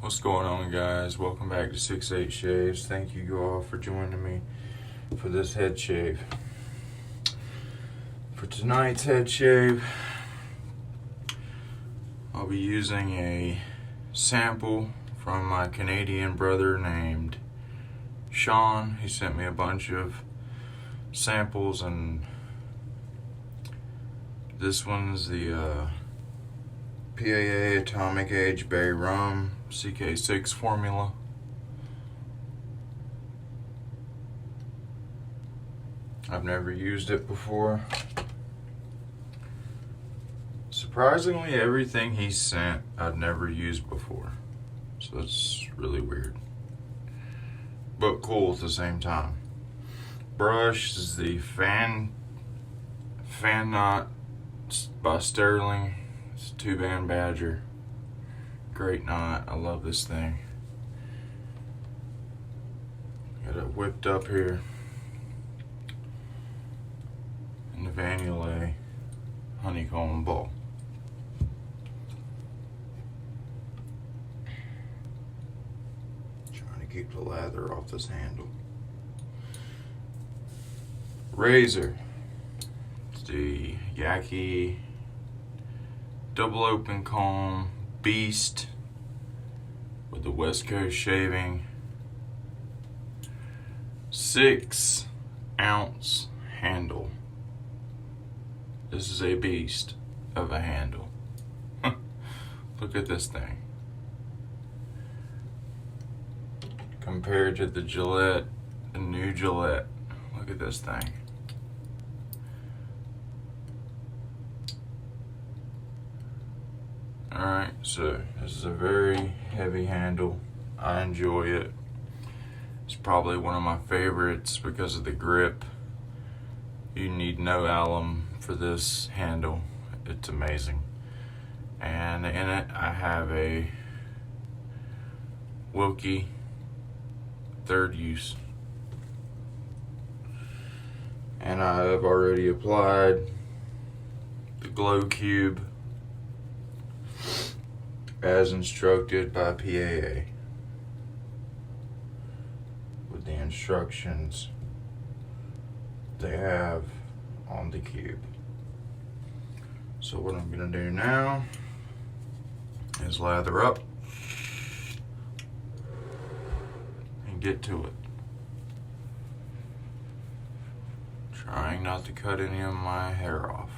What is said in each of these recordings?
What's going on, guys? Welcome back to 6-8 Shaves. Thank you all for joining me for this head shave. For tonight's head shave, I'll be using a sample from my Canadian brother named Sean. He sent me a bunch of samples, and this one's the PAA Atomic Age Bay Rum CK6 formula. I've never used it before. Surprisingly, everything he sent I've never used before, so it's really weird, but cool at the same time. Brush is the Fan Knot by Sterling. It's a 2-band Badger. Great knot. I love this thing. Got it whipped up here in the Vanillay honeycomb ball. Trying to keep the lather off this handle. Razor. It's the Yaki double open comb beast with the West Coast shaving 6-ounce handle. This is a beast of a handle. Look at this thing compared to the Gillette, the new Gillette. Look at this thing. Alright, so this is a very heavy handle. I enjoy it. It's probably one of my favorites because of the grip. You need no alum for this handle. It's amazing. And in it I have a Wilkie third use. And I have already applied the glow cube as instructed by PAA with the instructions they have on the cube. So what I'm gonna do now is lather up and get to it. Trying not to cut any of my hair off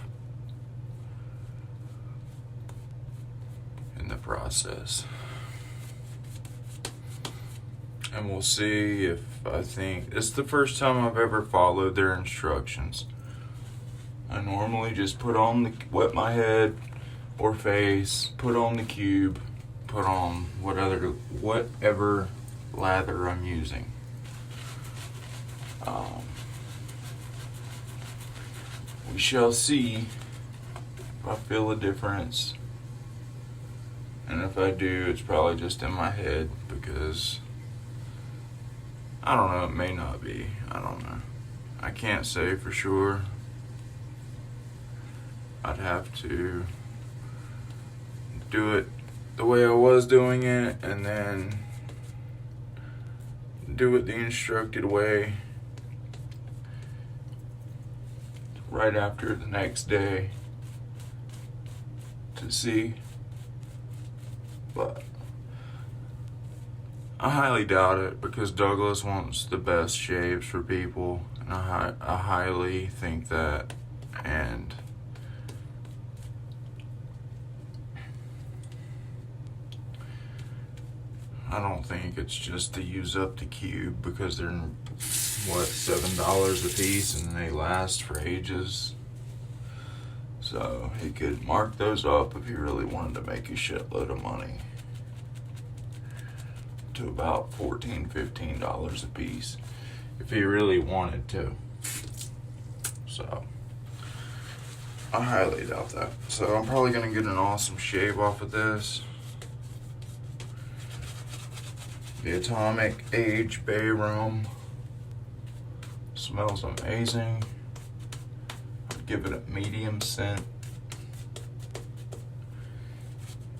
in the process. And we'll see if I think it's the first time I've ever followed their instructions. I normally just wet my head or face, put on the cube, put on whatever lather I'm using. We shall see if I feel a difference. And if I do, it's probably just in my head because, I don't know, it may not be. I don't know. I can't say for sure. I'd have to do it the way I was doing it and then do it the instructed way right after the next day to see. But I highly doubt it because Douglas wants the best shaves for people, and I highly think that. And I don't think it's just to use up the cube because they're $7 a piece and they last for ages. So he could mark those up if he really wanted to make a shitload of money to about $14, $15 a piece if he really wanted to. So I highly doubt that. So I'm probably gonna get an awesome shave off of this. The Atomic Age Bay Rum smells amazing. I'd give it a medium scent.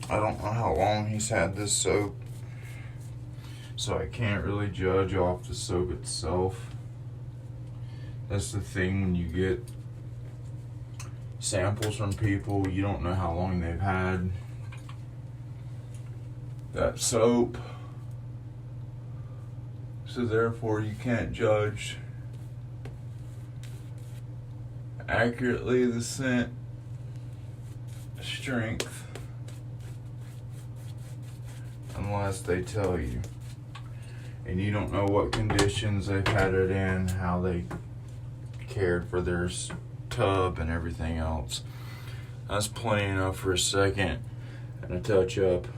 I don't know how long he's had this soap. so I can't really judge off the soap itself. That's the thing when you get samples from people, you don't know how long they've had that soap, so therefore you can't judge accurately the scent strength unless they tell you, and you don't know what conditions they've had it in, how they cared for their tub and everything else. That's plenty enough for a second and a touch up.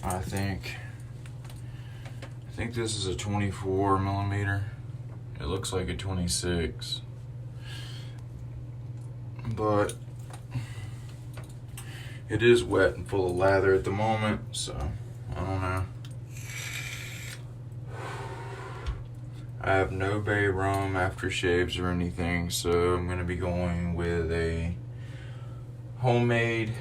I think this is a 24 millimeter. It looks like a 26, but it is wet and full of lather at the moment, so I don't know. I have no bay rum aftershaves or anything, so I'm gonna be going with a homemade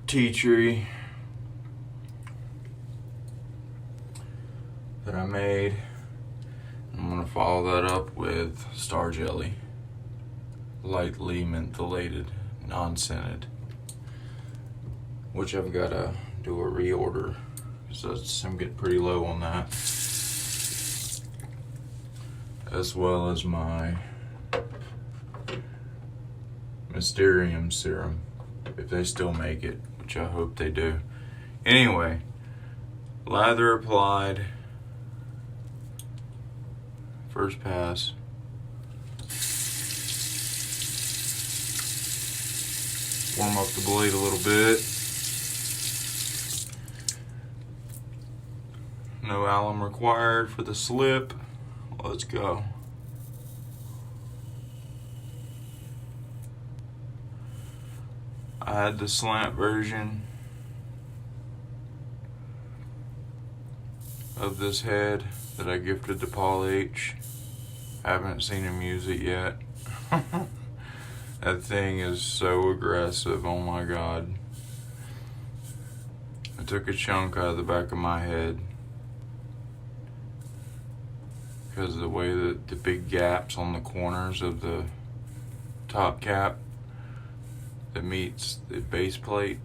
tea tree that I made. I'm gonna follow that up with star jelly, lightly mentholated, non-scented, which I've gotta do a reorder because I'm getting pretty low on that, as well as my Mysterium serum, if they still make it, which I hope they do. Anyway, lather applied, first pass. Warm up the blade a little bit. No alum required for the slip. Let's go. I had the slant version of this head that I gifted to Paul H. Haven't seen him use it yet. That thing is so aggressive, oh my God. I took a chunk out of the back of my head because of the way that the big gaps on the corners of the top cap that meets the base plate.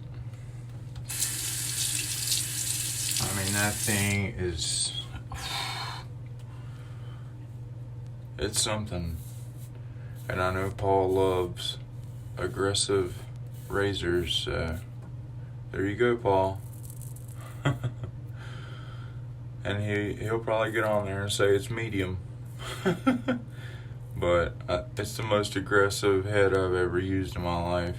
I mean, that thing is, it's something. And I know Paul loves aggressive razors, so there you go, Paul. And he'll probably get on there and say it's medium. But it's the most aggressive head I've ever used in my life.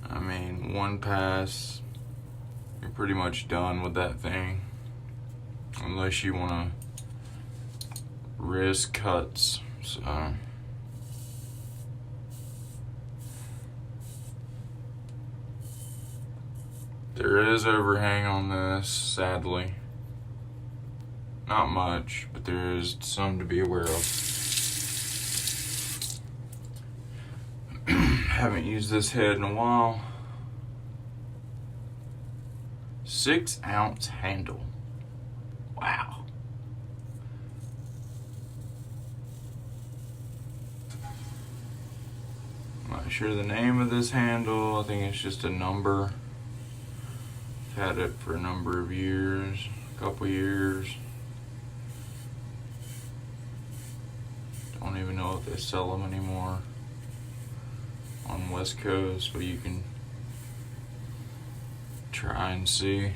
I mean, one pass, you're pretty much done with that thing. Unless you want to risk cuts, so. There is overhang on this, sadly. Not much, but there is some to be aware of. Haven't used this head in a while. 6-ounce handle. Wow. I'm not sure the name of this handle. I think it's just a number. I've had it for a number of years, a couple years. Don't even know if they sell them anymore on West Coast, but you can try and see.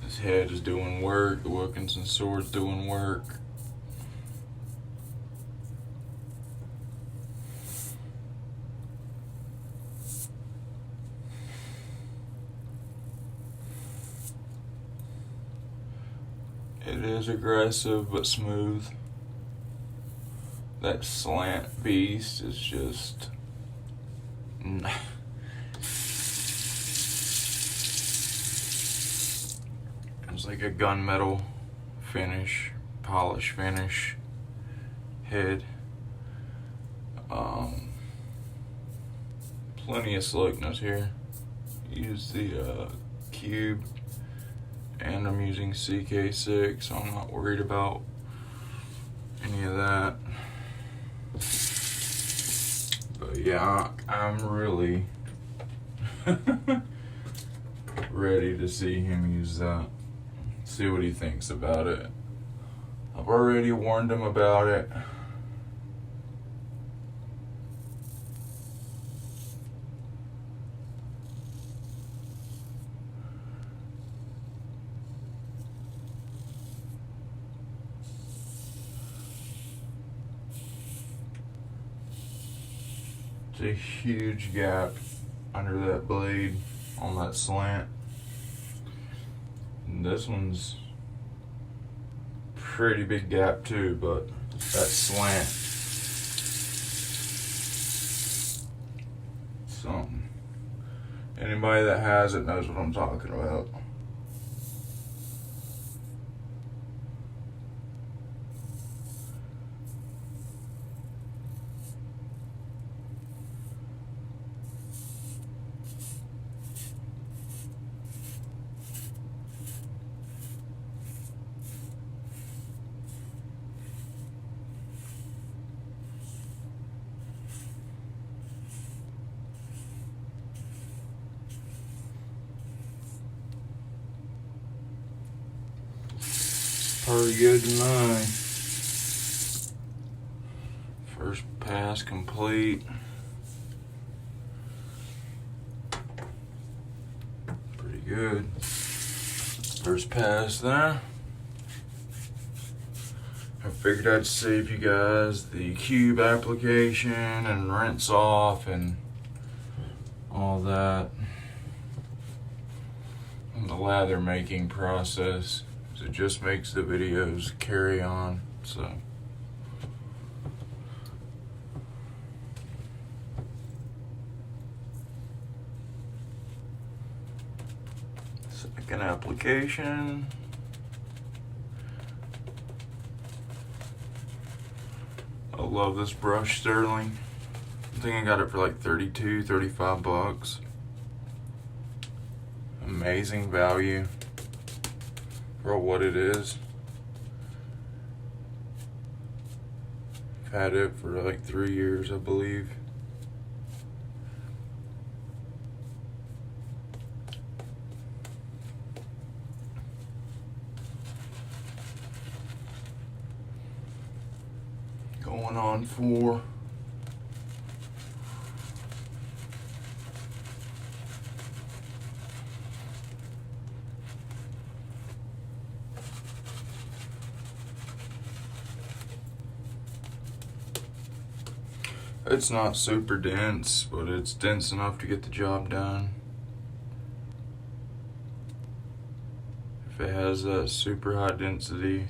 This head is doing work, the Wilkinson sword's doing work. It is aggressive but smooth. That slant beast is just It's like a gunmetal finish, polish finish head. Plenty of slickness here. Use the cube, and I'm using CK6, so I'm not worried about any of that. But yeah, I'm really ready to see him use that. See what he thinks about it. I've already warned him about it. It's a huge gap under that blade on that slant. And this one's pretty big gap too, but that slant, something. Anybody that has it knows what I'm talking about. Pretty good to me. First pass complete. Pretty good. First pass there. I figured I'd save you guys the cube application and rinse off and all that. And the lather making process. It just makes the videos carry on, so. Second application. I love this brush, Sterling. I think I got it for like 32, 35 bucks. Amazing value for what it is. I've had it for like 3 years, I believe. Going on 4. It's not super dense, but it's dense enough to get the job done. If it has that super high density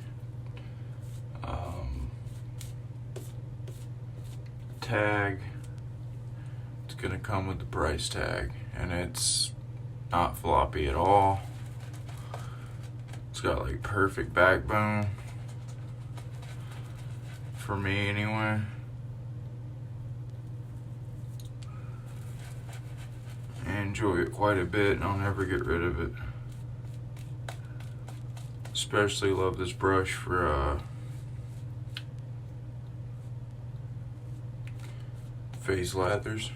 tag, it's gonna come with the price tag, and it's not floppy at all. It's got like perfect backbone for me anyway. I enjoy it quite a bit, and I'll never get rid of it. Especially love this brush for face lathers.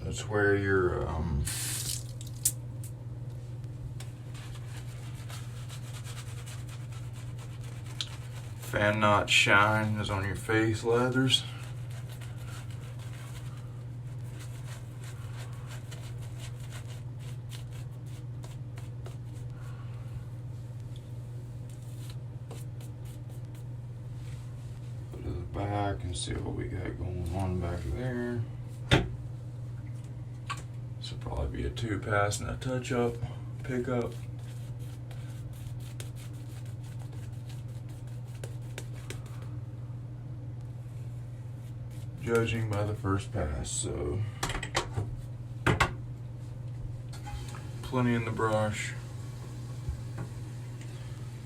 That's where your fan knot shine is on your face lathers. Back and see what we got going on back there. This will probably be a 2-pass and a touch-up, pickup. Judging by the first pass, so plenty in the brush.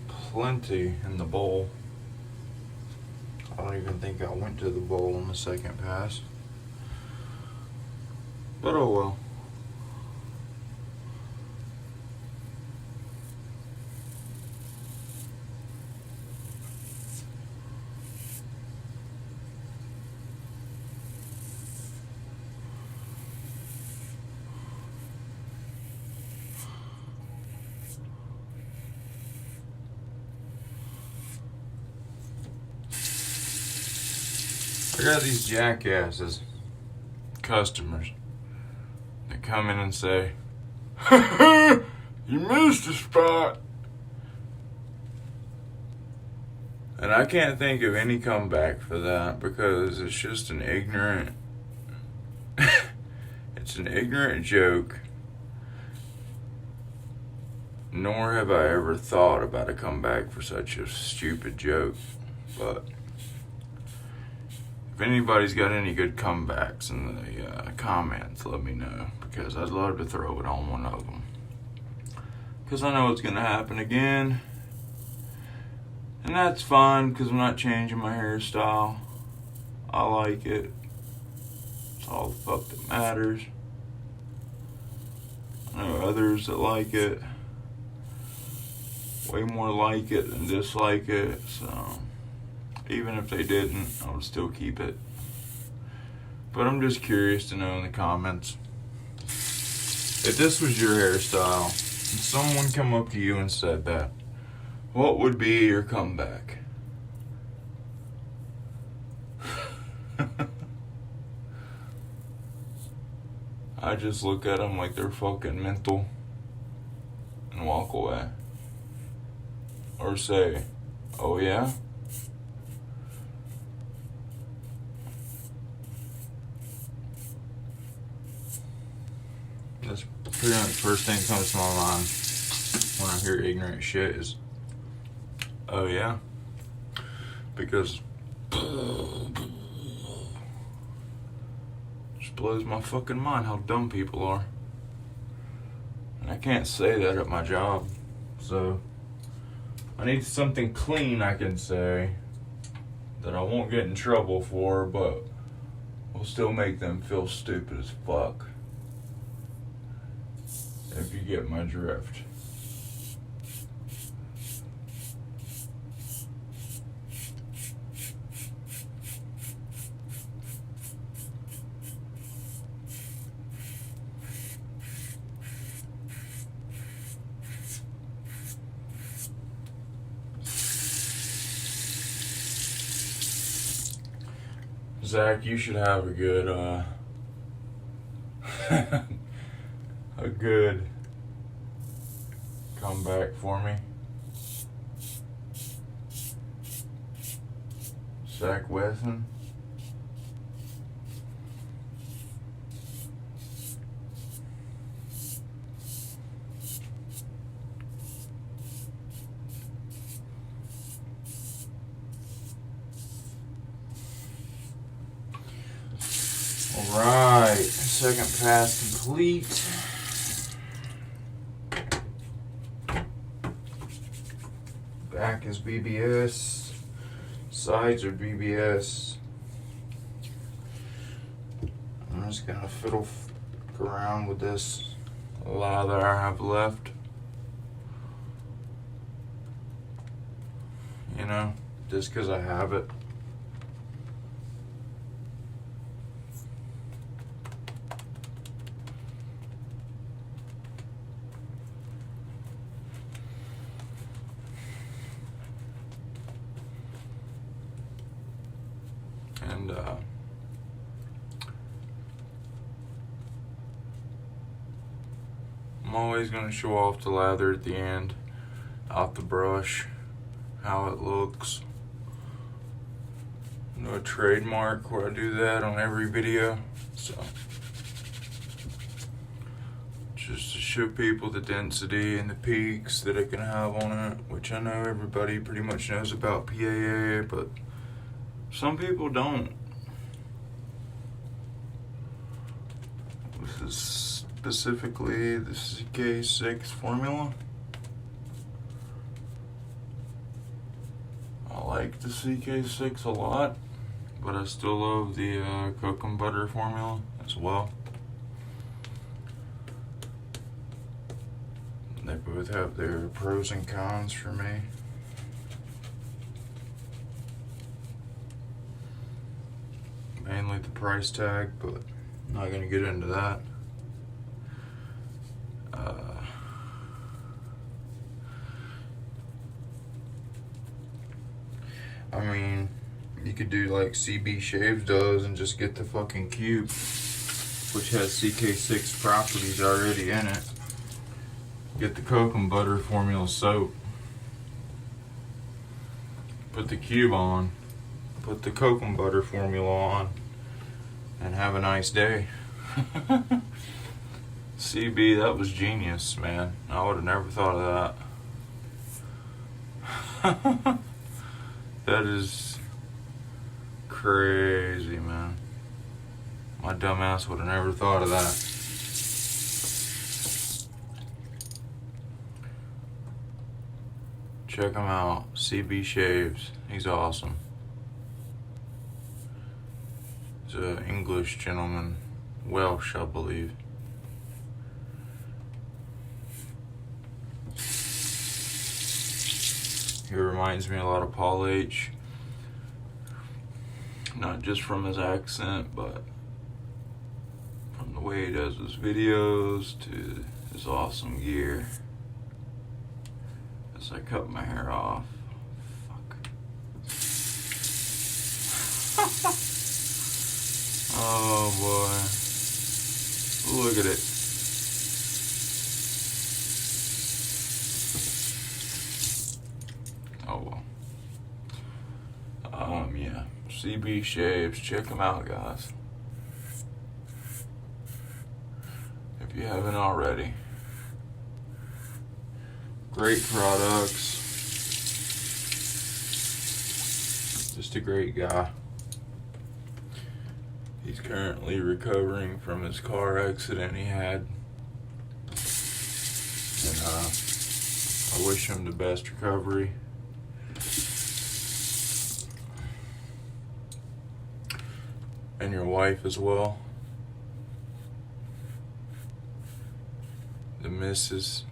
Plenty in the bowl. I don't even think I went to the bowl on the second pass. But oh well. I got these jackasses, customers, that come in and say, you missed a spot. And I can't think of any comeback for that because it's just an ignorant, it's an ignorant joke. Nor have I ever thought about a comeback for such a stupid joke. But if anybody's got any good comebacks in the comments, let me know, because I'd love to throw it on one of them. Because I know it's going to happen again. And that's fine, because I'm not changing my hairstyle. I like it. It's all the fuck that matters. I know others that like it. Way more like it than dislike it, so even if they didn't, I would still keep it. But I'm just curious to know in the comments, if this was your hairstyle and someone come up to you and said that, what would be your comeback? I just look at them like they're fucking mental and walk away. Or say, oh yeah? That's pretty much the first thing that comes to my mind when I hear ignorant shit is, oh yeah? Because just blows my fucking mind how dumb people are. And I can't say that at my job, so I need something clean I can say that I won't get in trouble for, but will still make them feel stupid as fuck. If you get my drift. Zach, you should have a good, a good comeback for me. Zach Wesson. Alright, second pass complete. Back is BBS, sides are BBS. I'm just gonna fiddle around with this lather I have left. You know, just because I have it. And I'm always going to show off the lather at the end, out the brush, how it looks. No trademark where I do that on every video, so just to show people the density and the peaks that it can have on it, which I know everybody pretty much knows about PAA, but some people don't. This is specifically the CK6 formula. I like the CK6 a lot, but I still love the cocoa butter formula as well. They both have their pros and cons for me. Mainly the price tag, but I'm not going to get into that. I mean, you could do like CB Shaves does and just get the fucking cube, which has CK6 properties already in it. Get the cocoa butter formula soap, put the cube on, put the cocoa butter formula on, and have a nice day. CB, that was genius, man. I would have never thought of that. That is crazy, man. My dumb ass would have never thought of that. Check him out, CB Shaves. He's awesome. He's an English gentleman, Welsh, I believe. He reminds me a lot of Paul H. Not just from his accent, but from the way he does his videos to his awesome gear. As I cut my hair off. Fuck. Oh boy. Look at it. Oh well. Yeah. CB Shaves. Check them out, guys. If you haven't already. Great products. Just a great guy. He's currently recovering from his car accident he had. And I wish him the best recovery. And your wife as well. The missus.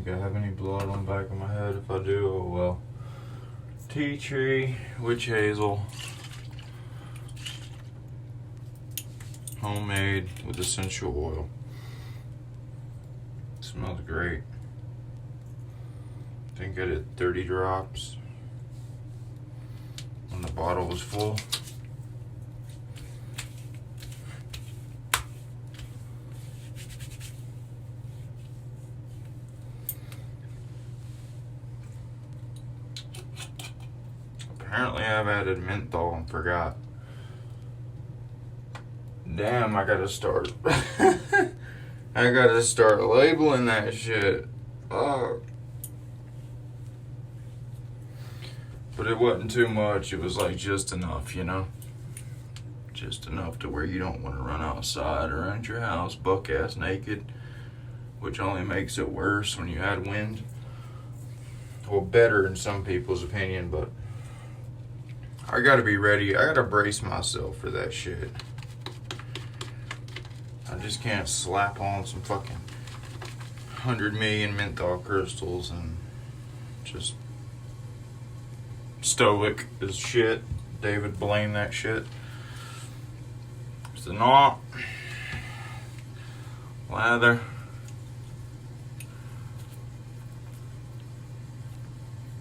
think I have any blood on the back of my head. If I do, oh well. Tea tree, witch hazel. Homemade with essential oil. Smells great. I think I did 30 drops when the bottle was full. Apparently I've added menthol and forgot. Damn, I gotta start. I gotta start labeling that shit. But it wasn't too much. It was like just enough, you know? Just enough to where you don't want to run outside or around your house buck-ass naked, which only makes it worse when you add wind. Well, better in some people's opinion, but I gotta be ready. I gotta brace myself for that shit. I just can't slap on some fucking 100 million menthol crystals and just stoic as shit. David blamed that shit. It's a knot. Lather.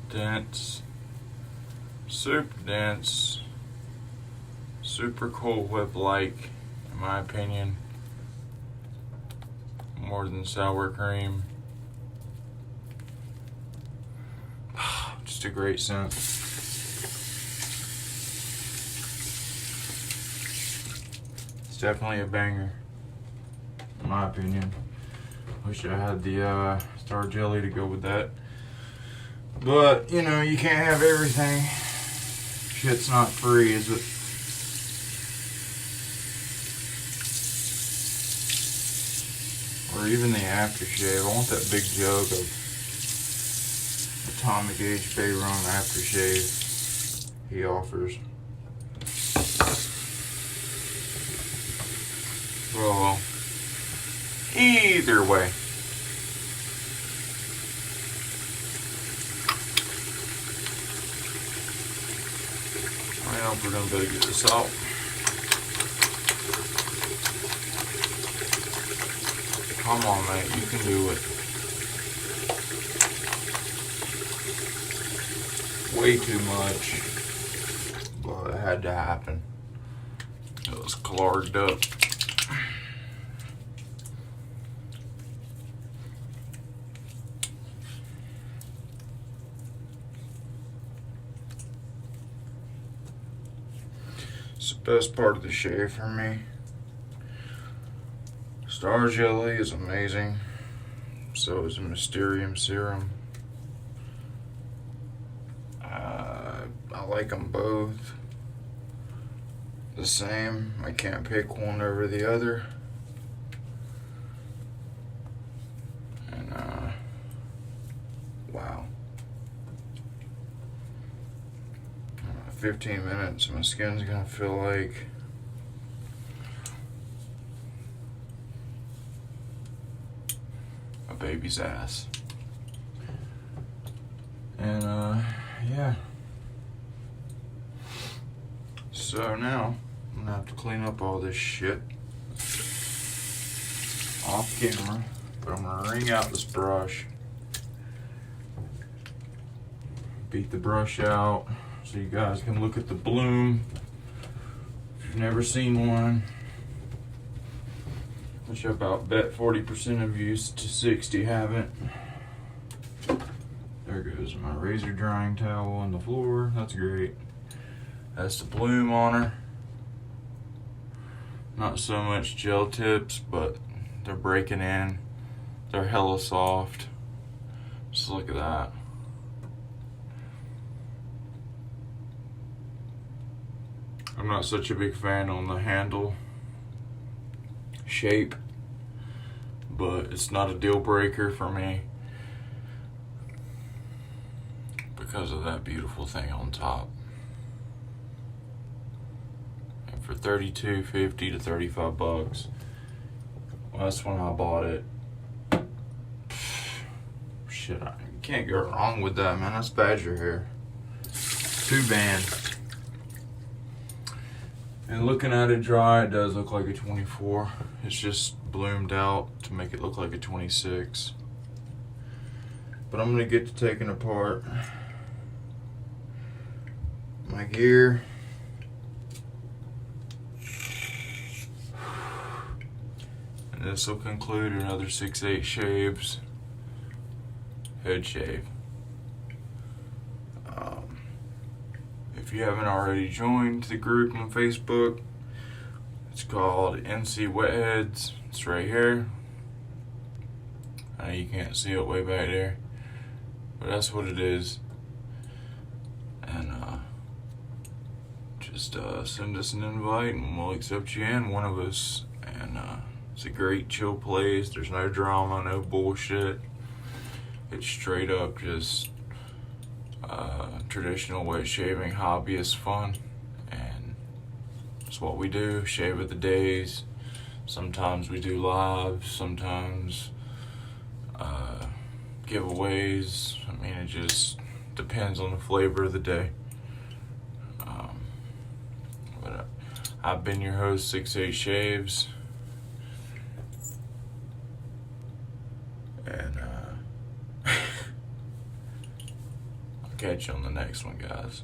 Dense. Super dense. Super Cool Whip-like, in my opinion. More than sour cream. Just a great scent. It's definitely a banger, in my opinion. Wish I had the star jelly to go with that. But, you know, you can't have everything. Shit's not free, is it? Or even the aftershave. I want that big jug of Atomic Age Bay Rum aftershave he offers. Well, either way. Well, we're gonna better get this out. Come on, mate, you can do it. Way too much, but it had to happen. It was clogged up. It's the best part of the shave for me. Star Jelly is amazing. So is a Mysterium Serum. I like them both the same. I can't pick one over the other. And wow. 15 minutes, my skin's gonna feel like a baby's ass. And yeah. So now I'm gonna have to clean up all this shit off camera, but I'm gonna wring out this brush, beat the brush out so you guys can look at the bloom if you've never seen one, which I about bet 40% of you to 60 haven't. There goes my razor drying towel on the floor. That's great. That's the bloom on her. Not so much gel tips, but they're breaking in. They're hella soft. Just look at that. I'm not such a big fan on the handle shape, but it's not a deal breaker for me because of that beautiful thing on top. For $32.50 to $35. Well, that's when I bought it. Shit, you can't go wrong with that, man. That's badger hair. 2-band. And looking at it dry, it does look like a 24. It's just bloomed out to make it look like a 26. But I'm gonna get to taking apart my gear. And this will conclude another 6/8 shaves head shave. If you haven't already joined the group on Facebook, it's called NC Wetheads. It's right here. You can't see it way back there, but that's what it is. And just send us an invite and we'll accept you in, one of us. And it's a great chill place. There's no drama, no bullshit. It's straight up just traditional wet shaving hobbyist fun, and it's what we do. Shave of the days. Sometimes we do live, sometimes giveaways. I mean, it just depends on the flavor of the day. But I've been your host, 6/8 Shaves, and I'll catch you on the next one, guys.